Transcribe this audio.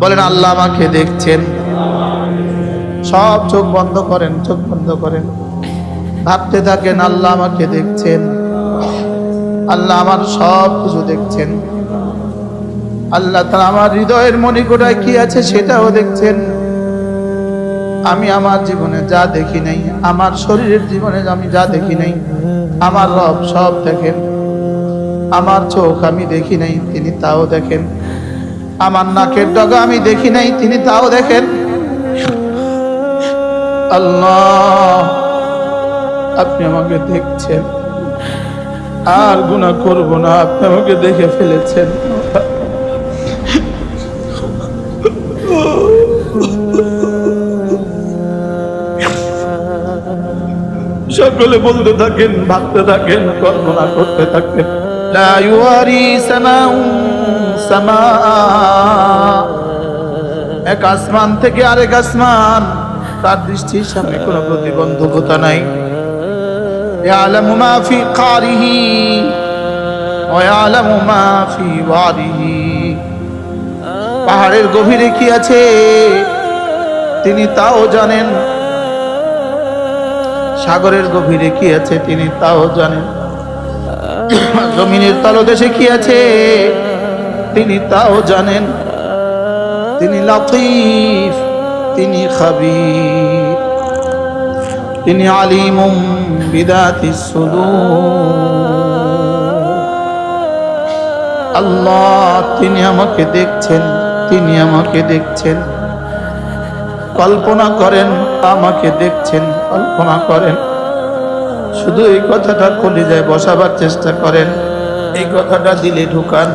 বলেন আল্লাহ আমাকে দেখছেন। সব চোখ বন্ধ করেন, চোখ বন্ধ করেন, ভাবতে থাকেন আল্লাহ আমাকে দেখছেন, আল্লাহ আমার সব কিছু দেখছেন। আল্লাহ তাআলা আমার হৃদয়ের মণিকোঠায় কি আছে সেটাও দেখছেন। আমি আমার জীবনে যা দেখি নাই, আমার শরীরের জীবনে আমি যা দেখি নাই, আমার রব সব দেখেন। আমার চোখ আমি দেখি নাই, তিনি তাও দেখেন। আমার নাকের ডগা আমি দেখি নাই, তিনি তাও দেখেন। আল্লাহ আপনি আমাকে দেখছেন, আর গুনাহ করব না, আপনি আমাকে দেখে ফেলেছেন। সকলে বলতে থাকেন, ভাবতে থাকেন, কল্পনা করতে থাকেন। লা ইউয়ারি সামাউ সামা, এক আসমান থেকে আরেক আসমান, তার দৃষ্টির সামনে কোনো প্রতিবন্ধকতা নাই। ইয়ালামু মা ফি কারিহি ওয়া ইয়ালামু মা ফি ওয়ারিহি, পাহাড়ের গভীরে কি আছে তিনি তাও জানেন, সাগরের গভীরে কি আছে তিনি তাও জানেন, জমিনের তলদেশে কি আছে তিনি তাও জানেন। তিনি লতীফ, তিনি খাবীর, তিনি আলিমুম বিদাতিস সুদূর। আল্লাহ তিনি আমাকে দেখছেন, তিনি আমাকে দেখছেন। কল্পনা করেন আমাকে দেখছেন, কল্পনা করেন। শুধু এই কথাটা কলিজায় বসাবার চেষ্টা করেন, এই কথাটা দিলে ঢুকান।